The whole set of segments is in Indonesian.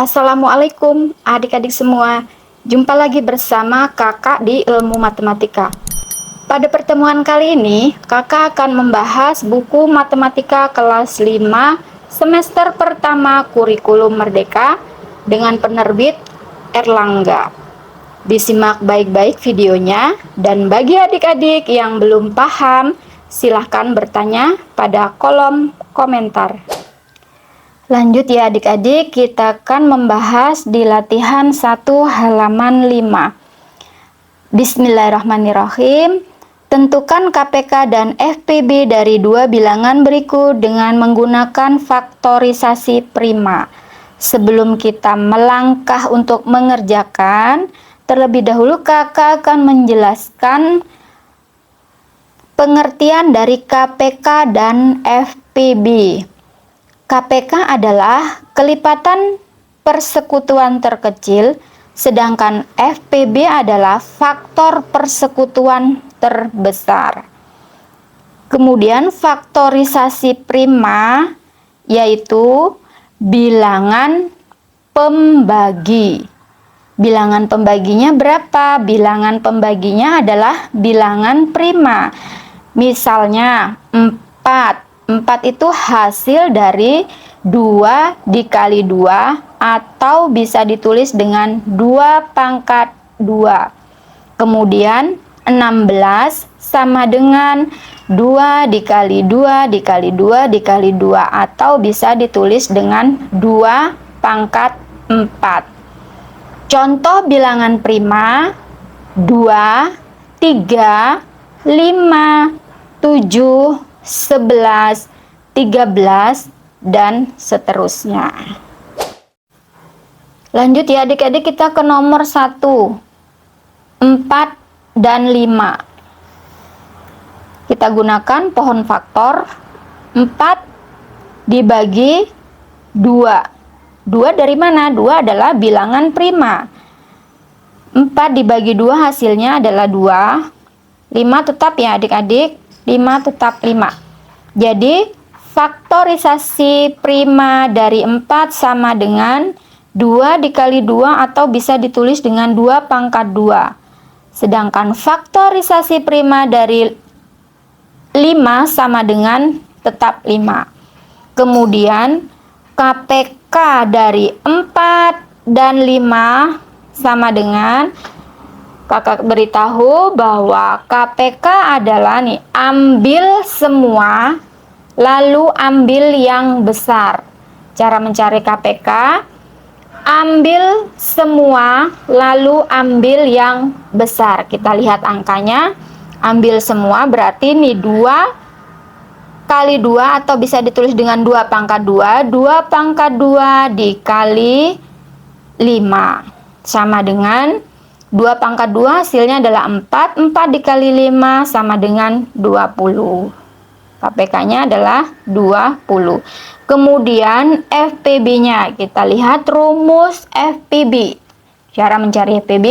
Assalamualaikum adik-adik semua. Jumpa lagi bersama kakak di Ilmu Matematika. Pada pertemuan kali ini, kakak akan membahas buku Matematika kelas 5 semester pertama Kurikulum Merdeka dengan penerbit Erlangga. Disimak baik-baik videonya, dan bagi adik-adik yang belum paham, silahkan bertanya pada kolom komentar. Lanjut ya adik-adik, kita akan membahas di latihan 1 halaman 5. Bismillahirrahmanirrahim. Tentukan KPK dan FPB dari dua bilangan berikut dengan menggunakan faktorisasi prima. Sebelum kita melangkah untuk mengerjakan, terlebih dahulu kakak akan menjelaskan pengertian dari KPK dan FPB. KPK adalah kelipatan persekutuan terkecil, sedangkan FPB adalah faktor persekutuan terbesar. Kemudian faktorisasi prima yaitu bilangan pembagi. Bilangan pembaginya berapa? Bilangan pembaginya adalah bilangan prima. Misalnya 4. 4 itu hasil dari 2 dikali 2 atau bisa ditulis dengan 2 pangkat 2. Kemudian 16 sama dengan 2 dikali 2 dikali 2 dikali 2 atau bisa ditulis dengan 2 pangkat 4. Contoh bilangan prima 2, 3, 5, 7, 11, 13, dan seterusnya. Lanjut ya adik-adik, kita ke nomor 1, 4 dan 5. Kita gunakan pohon faktor. 4 dibagi 2. 2 dari mana? 2 adalah bilangan prima. 4 dibagi 2 hasilnya adalah 2. 5 tetap ya adik-adik. 5 tetap 5. Jadi faktorisasi prima dari 4 sama dengan 2 dikali 2 atau bisa ditulis dengan 2 pangkat 2. Sedangkan faktorisasi prima dari 5 sama dengan tetap 5. Kemudian KPK dari 4 dan 5 sama dengan, kakak beritahu bahwa KPK adalah nih, ambil semua lalu ambil yang besar. Cara mencari KPK, ambil semua lalu ambil yang besar. Kita lihat angkanya, ambil semua berarti nih 2 kali 2 atau bisa ditulis dengan 2 pangkat 2. 2 pangkat 2 dikali 5 sama dengan 2 pangkat 2 hasilnya adalah 4. 4 dikali 5 sama dengan 20. KPK-nya adalah 20. Kemudian FPB-nya, kita lihat rumus FPB. Cara mencari FPB,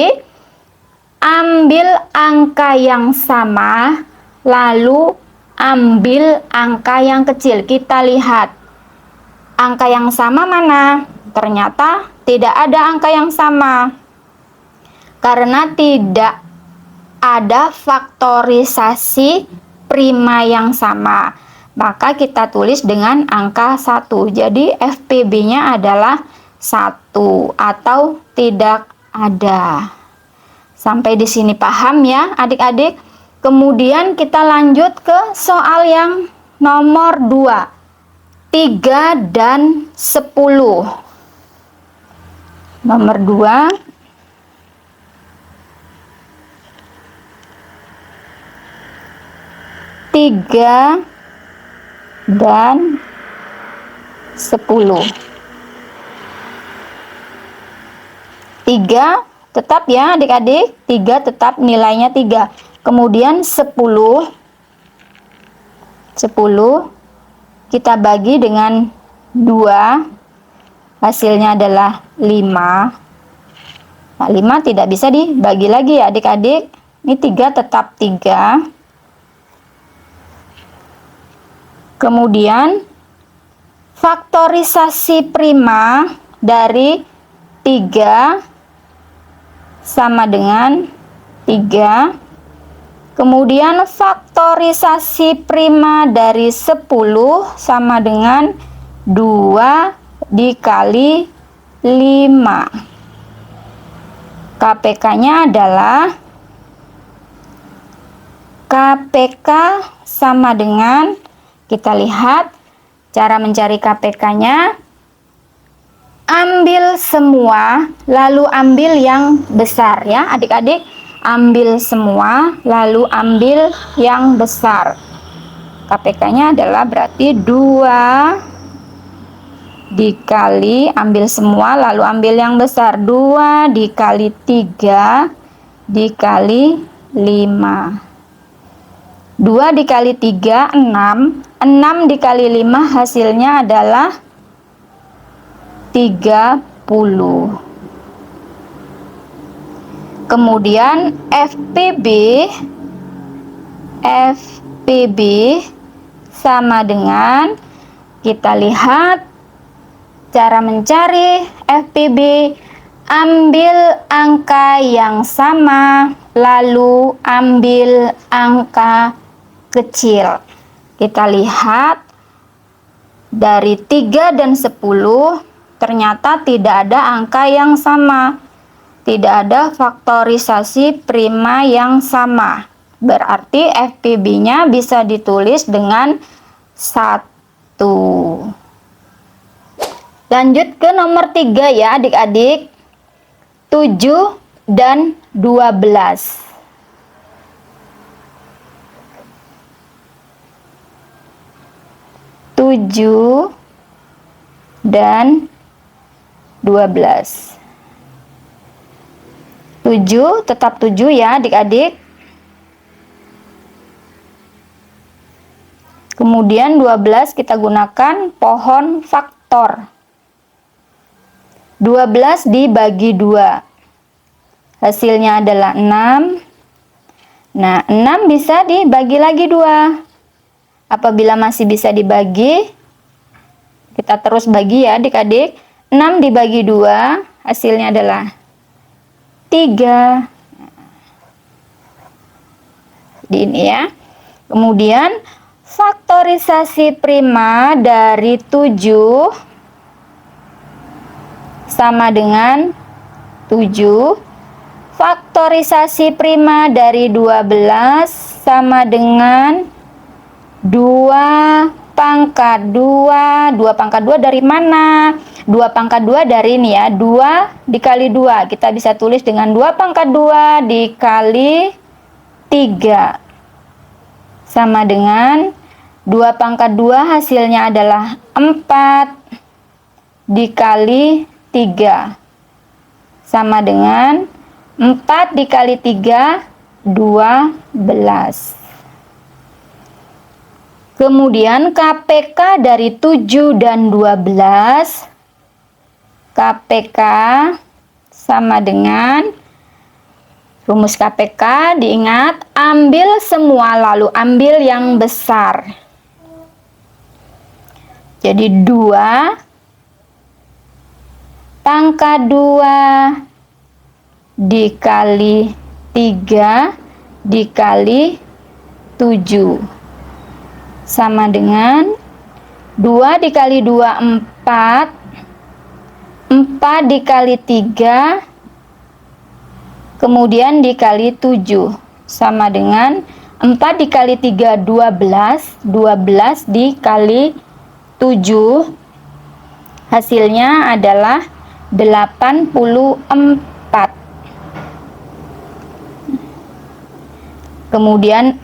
ambil angka yang sama, lalu ambil angka yang kecil. Kita lihat angka yang sama mana? Ternyata tidak ada angka yang sama. Karena tidak ada faktorisasi prima yang sama, maka kita tulis dengan angka 1. Jadi FPB-nya adalah 1 atau tidak ada. Sampai di sini paham ya adik-adik? Kemudian kita lanjut ke soal yang nomor 2. 3 dan 10. Nomor 2. 3 dan 10. 3 tetap ya adik-adik, 3 tetap nilainya 3. Kemudian 10 kita bagi dengan 2, hasilnya adalah 5. Nah, 5 tidak bisa dibagi lagi ya adik-adik. Ini 3 tetap 3. Kemudian faktorisasi prima dari 3 sama dengan 3. Kemudian faktorisasi prima dari 10 sama dengan 2 dikali 5. KPK-nya adalah KPK sama dengan, kita lihat cara mencari KPK-nya. Ambil semua lalu ambil yang besar ya adik-adik. Ambil semua lalu ambil yang besar. KPK-nya adalah berarti 2 dikali, ambil semua lalu ambil yang besar, 2 dikali 3 dikali 5. 2 dikali 3 6. 6 dikali 5 hasilnya adalah 30. Kemudian FPB sama dengan, kita lihat cara mencari FPB. Ambil angka yang sama lalu ambil angka kecil. Kita lihat dari 3 dan 10 ternyata tidak ada angka yang sama. Tidak ada faktorisasi prima yang sama. Berarti FPB-nya bisa ditulis dengan 1. Lanjut ke nomor 3 ya adik-adik. 7 dan 12. 7 dan 12. 7 tetap 7 ya adik-adik. Kemudian 12 kita gunakan pohon faktor. 12 dibagi 2. Hasilnya adalah 6. Nah, 6 bisa dibagi lagi 2. Apabila masih bisa dibagi, kita terus bagi ya adik-adik. 6 dibagi 2 hasilnya adalah 3. Di ini ya. Kemudian faktorisasi prima dari 7 sama dengan 7. Faktorisasi prima dari 12 sama dengan 2 pangkat 2. 2 pangkat 2 dari mana? 2 pangkat 2 dari ini ya, 2 dikali 2. Kita bisa tulis dengan 2 pangkat 2 dikali 3. Sama dengan 2 pangkat 2 hasilnya adalah 4 dikali 3. Sama dengan 4 dikali 3, 12. Kemudian KPK dari 7 dan 12. KPK sama dengan, rumus KPK diingat, ambil semua lalu ambil yang besar. Jadi 2 pangkat 2 dikali 3 dikali 7 sama dengan 2 dikali 2 4. 4 dikali 3 kemudian dikali 7 sama dengan 4 dikali 3 12. 12 dikali 7 hasilnya adalah 84. Kemudian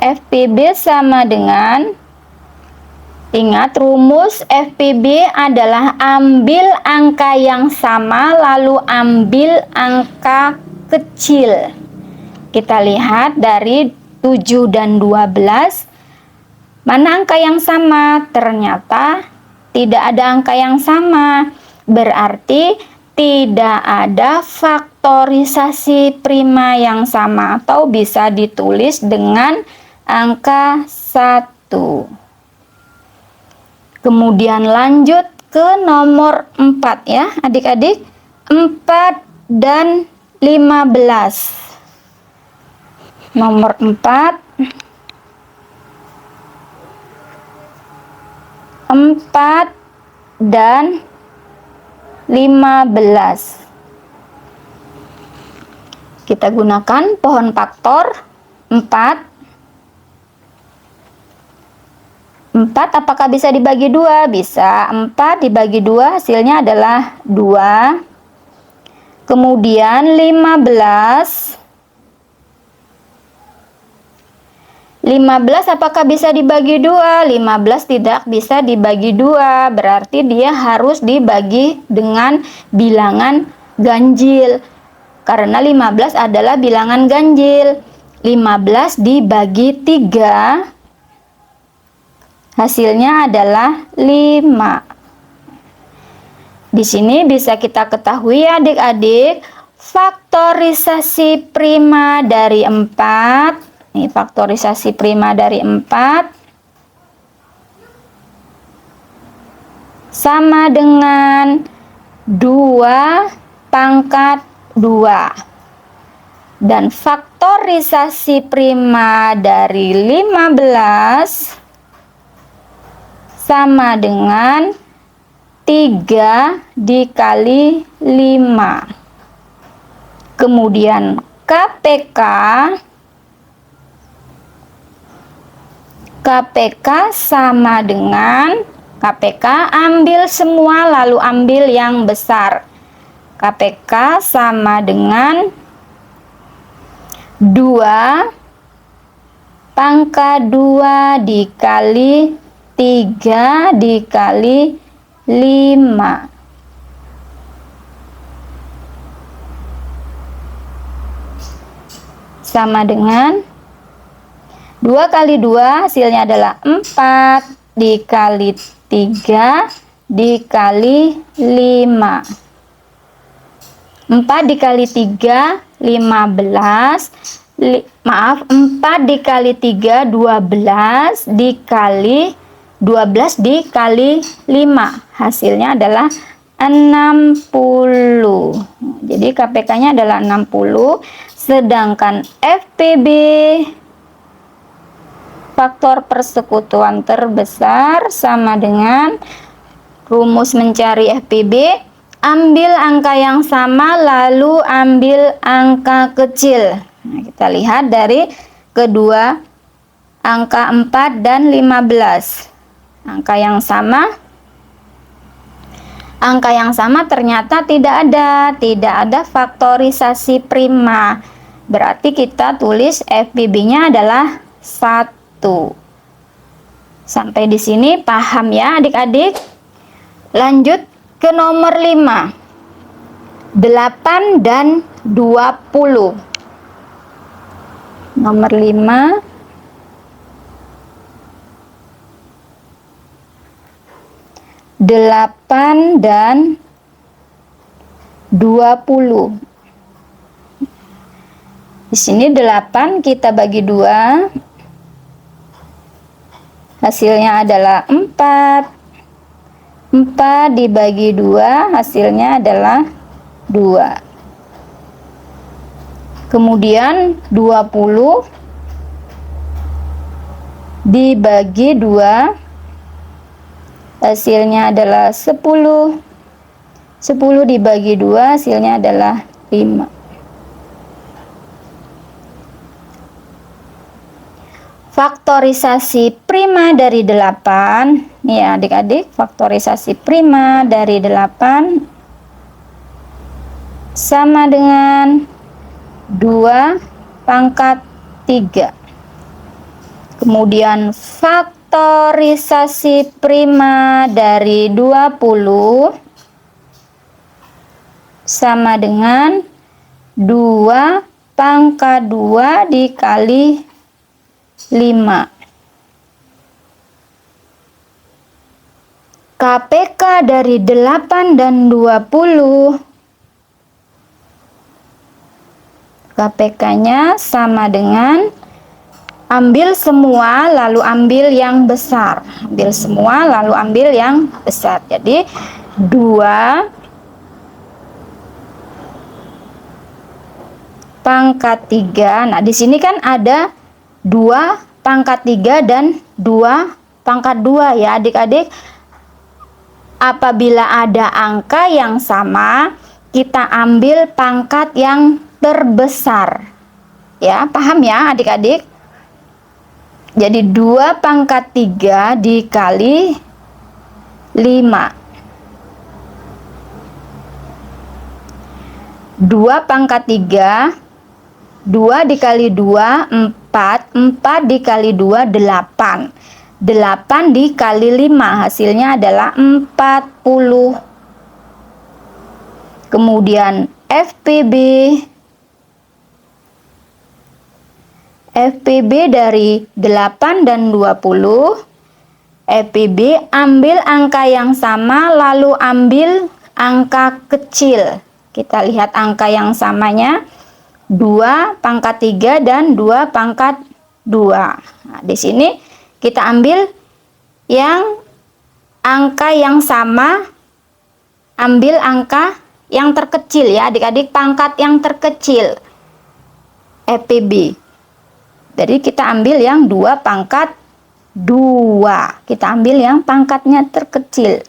FPB sama dengan, ingat rumus FPB adalah ambil angka yang sama lalu ambil angka kecil. Kita lihat dari 7 dan 12. Mana angka yang sama? Ternyata tidak ada angka yang sama. Berarti tidak ada faktorisasi prima yang sama atau bisa ditulis dengan angka 1. Kemudian lanjut ke nomor 4 ya adik-adik. 4 dan 15. Nomor 4, 4 dan 15. Kita gunakan pohon faktor 4. 4 apakah bisa dibagi 2? Bisa. 4 dibagi 2 hasilnya adalah 2. Kemudian 15. 15 apakah bisa dibagi 2? 15 tidak bisa dibagi 2. Berarti dia harus dibagi dengan bilangan ganjil. Karena 15 adalah bilangan ganjil. 15 dibagi 3 hasilnya adalah 5. Di sini bisa kita ketahui ya adik-adik, faktorisasi prima dari 4. Ini faktorisasi prima dari 4 sama dengan 2 pangkat 2. Dan faktorisasi prima dari 15 sama dengan 3 dikali 5. Kemudian KPK sama dengan KPK ambil semua lalu ambil yang besar. KPK sama dengan 2 pangkat 2 dikali 3 dikali 5. Sama dengan 2 kali 2 hasilnya adalah 4 dikali 3 dikali 5. 4 dikali 3 15. 4 dikali 3 12 dikali 12 dikali 5 hasilnya adalah 60. Jadi KPK-nya adalah 60, sedangkan FPB faktor persekutuan terbesar sama dengan rumus mencari FPB, ambil angka yang sama lalu ambil angka kecil. Nah, kita lihat dari kedua angka 4 dan 15. Angka yang sama ternyata tidak ada faktorisasi prima. Berarti kita tulis FPB-nya adalah 1. Sampai di sini paham ya adik-adik? Lanjut ke nomor 5. 8 dan 20. Nomor 5. 8 dan 20. Di sini 8 kita bagi 2. Hasilnya adalah 4. 4 dibagi 2 hasilnya adalah 2. Kemudian 20 dibagi 2 hasilnya adalah 10. 10 dibagi 2 hasilnya adalah 5. Faktorisasi prima dari 8. Nih ya adik-adik, faktorisasi prima dari 8 sama dengan 2 pangkat 3. Kemudian faktorisasi prima dari 20 sama dengan 2 pangkat 2 dikali 5. KPK dari 8 dan 20. KPK-nya sama dengan Ambil semua lalu ambil yang besar. Ambil semua lalu ambil yang besar. Jadi 2 pangkat 3. Nah, di sini kan ada 2 pangkat 3 dan 2 pangkat 2 ya adik-adik. Apabila ada angka yang sama, kita ambil pangkat yang terbesar. Ya, paham ya adik-adik? Jadi 2 pangkat 3 dikali 5. 2 pangkat 3, 2 dikali 2, 4. 4 dikali 2, 8. 8 dikali 5, hasilnya adalah 40. Kemudian FPB dari 8 dan 20. FPB ambil angka yang sama lalu ambil angka kecil. Kita lihat angka yang samanya 2 pangkat 3 dan 2 pangkat 2. Nah, di sini kita ambil yang angka yang sama, ambil angka yang terkecil ya adik-adik, pangkat yang terkecil FPB. Jadi kita ambil yang 2 pangkat 2. Kita ambil yang pangkatnya terkecil.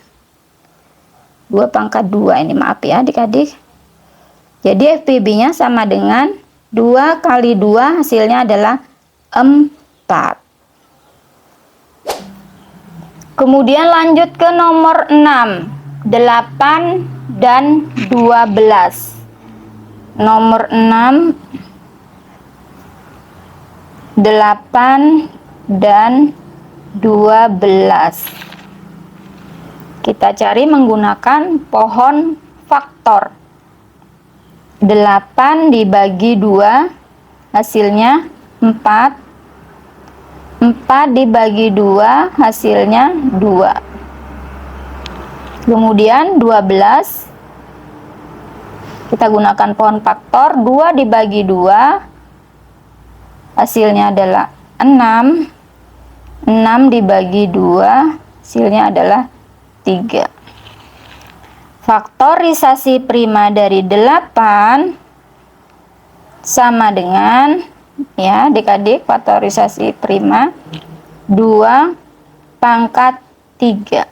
2 pangkat 2 ini, maaf ya adik-adik. Jadi FPB-nya sama dengan 2 kali 2, hasilnya adalah 4. Kemudian lanjut ke nomor 6. 8 dan 12. Nomor 6. 8 dan 12. Kita cari menggunakan pohon faktor. 8 dibagi 2, hasilnya 4. 4 dibagi 2, hasilnya 2. Kemudian 12. Kita gunakan pohon faktor. 2 dibagi 2, hasilnya adalah 6. 6 dibagi 2, hasilnya adalah 3. Faktorisasi prima dari 8 sama dengan, ya adik-adik, faktorisasi prima 2 pangkat 3.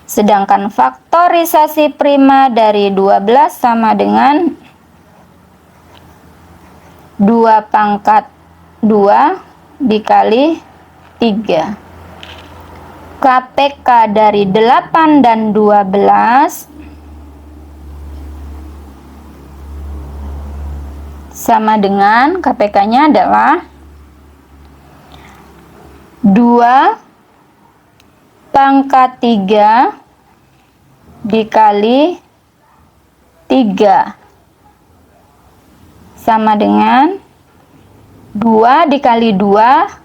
Sedangkan faktorisasi prima dari 12 sama dengan 2 pangkat 2 dikali 3. KPK dari 8 dan 12 sama dengan, KPK-nya adalah 2 pangkat 3 dikali 3 sama dengan 2 dikali 2,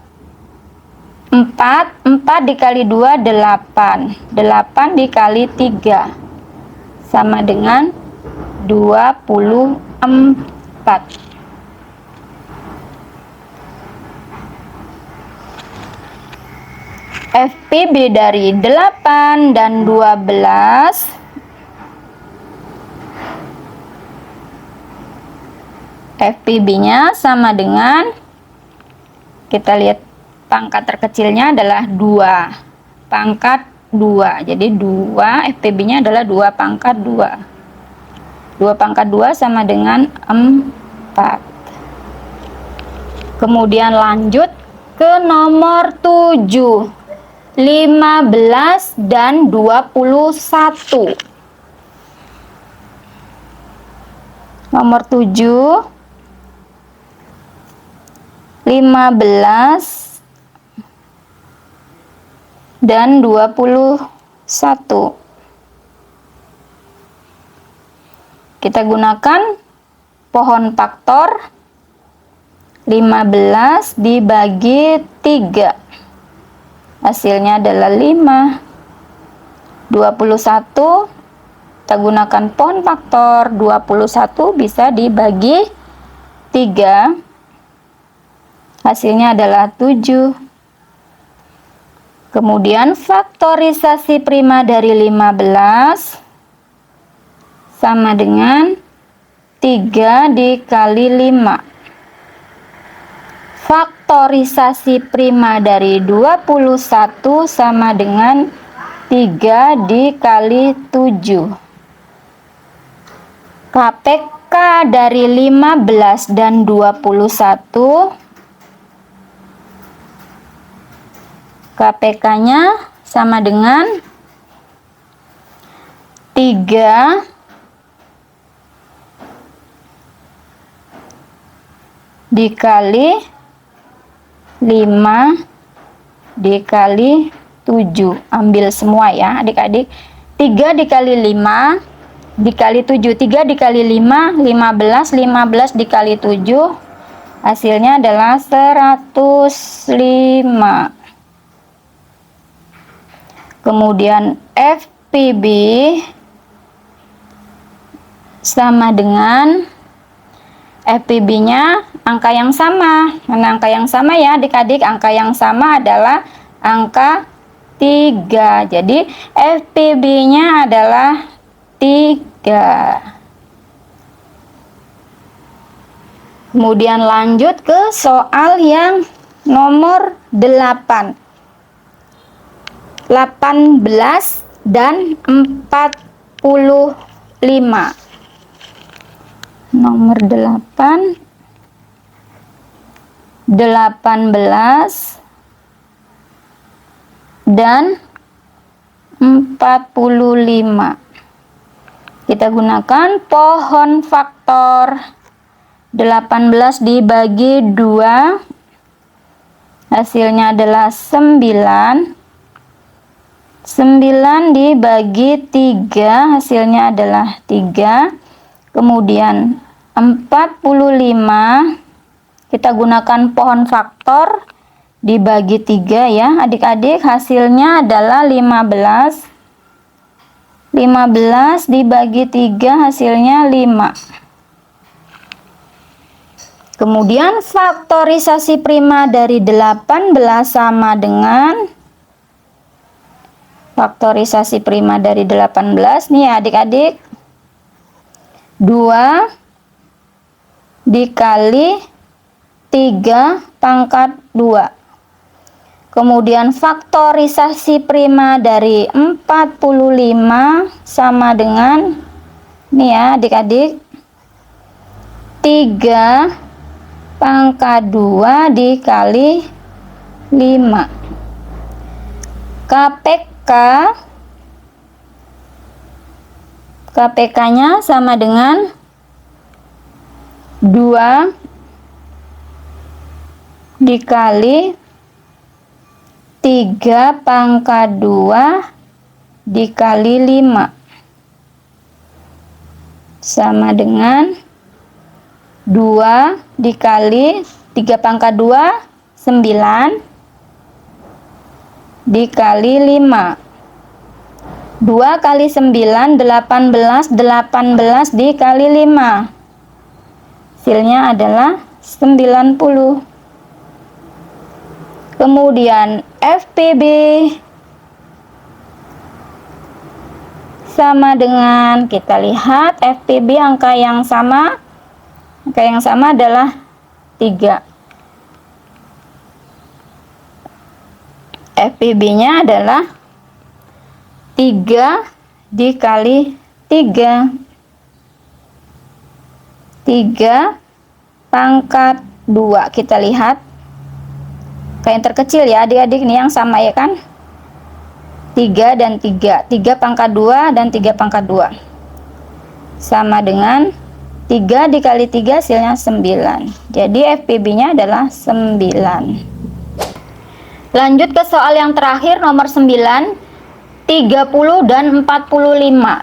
4. 4 dikali 2, 8. 8 dikali 3 sama dengan 24. FPB dari 8 dan 12 FPB-nya sama dengan, kita lihat pangkat terkecilnya adalah 2 pangkat 2. Jadi 2 FPB-nya adalah 2 pangkat 2. 2 pangkat 2 sama dengan 4. Kemudian lanjut ke nomor 7. 15 dan 21. Nomor 7, 15 dan 21. Kita gunakan pohon faktor. 15 dibagi 3, hasilnya adalah 5. 21, kita gunakan pohon faktor. 21 bisa dibagi 3, hasilnya adalah 7. Kemudian faktorisasi prima dari 15 sama dengan 3 dikali 5. Faktorisasi prima dari 21 sama dengan 3 dikali 7. KPK dari 15 dan 21, KPK-nya sama dengan 3 dikali 5 dikali 7. Ambil semua ya adik-adik. 3 dikali 5 dikali 7. 3 dikali 5, 15. 15 dikali 7, hasilnya adalah 105. Kemudian FPB sama dengan FPB-nya angka yang sama. Mana angka yang sama ya adik-adik? Angka yang sama adalah angka 3. Jadi FPB-nya adalah 3. Kemudian lanjut ke soal yang nomor 8. 18 dan 45. Nomor 8, 18 dan 45. Kita gunakan pohon faktor. 18 dibagi 2, hasilnya adalah 9. 9 dibagi 3, hasilnya adalah 3. Kemudian 45, kita gunakan pohon faktor dibagi 3 ya adik-adik, hasilnya adalah 15. 15 dibagi 3, hasilnya 5. Kemudian faktorisasi prima dari 18 sama dengan faktorisasi prima dari 18 nih ya adik-adik, 2 dikali 3 pangkat 2. Kemudian faktorisasi prima dari 45 sama dengan nih ya adik-adik, 3 pangkat 2 dikali 5. KPK-nya sama dengan 2 dikali 3 pangkat 2 dikali 5 sama dengan 2 dikali 3 pangkat 2, 9 dikali 5. 2 kali 9, 18. 18 dikali 5, hasilnya adalah 90. Kemudian FPB sama dengan, kita lihat FPB angka yang sama adalah 3. FPB-nya adalah 3 dikali 3. 3 pangkat 2. Kita lihat kayak yang terkecil ya adik-adik, nih yang sama ya kan, 3 dan 3. 3 pangkat 2 dan 3 pangkat 2 sama dengan 3 dikali 3, hasilnya 9. Jadi FPB-nya adalah 9. Lanjut ke soal yang terakhir nomor 9, 30 dan 45.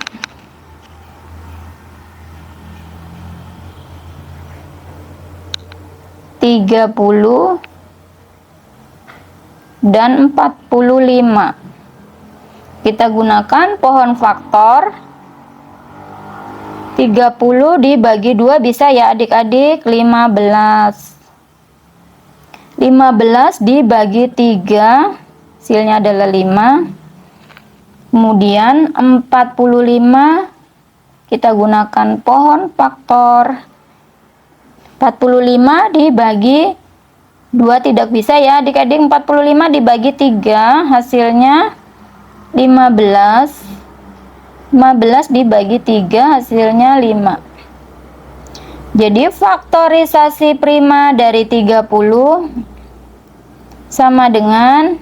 30 dan 45. Kita gunakan pohon faktor. 30 dibagi 2 bisa ya adik-adik, 15. 15 dibagi 3, hasilnya adalah 5. Kemudian 45 kita gunakan pohon faktor. 45 dibagi 2 tidak bisa ya adik-adik. 45 dibagi 3 hasilnya 15. 15 dibagi 3 hasilnya 5. Jadi faktorisasi prima dari 30 sama dengan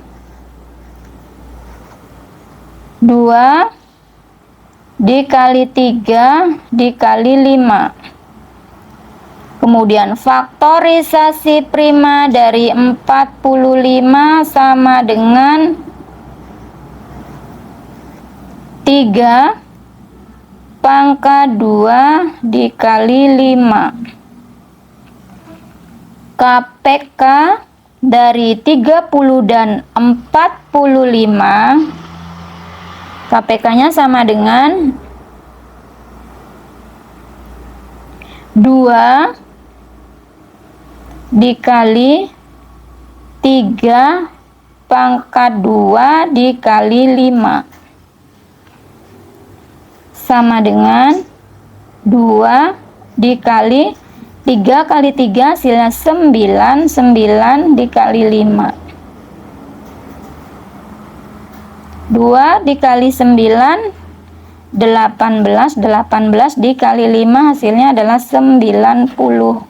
2 dikali 3 dikali 5. Kemudian faktorisasi prima dari 45 sama dengan 3 pangkat 2 dikali 5. KPK dari 30 dan 45, KPK-nya sama dengan 2 dikali 3 pangkat 2 dikali 5 sama dengan 2 dikali 3 kali 3 hasilnya 9. 9 dikali 5. 2 dikali 9 18. 18 dikali 5 hasilnya adalah 90.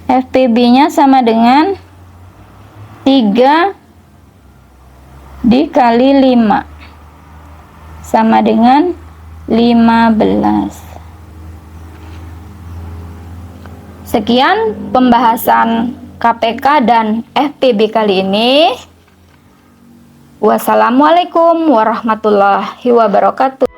FPB-nya sama dengan 3 dikali 5 sama dengan 15. Sekian pembahasan KPK dan FPB kali ini. Wassalamualaikum warahmatullahi wabarakatuh.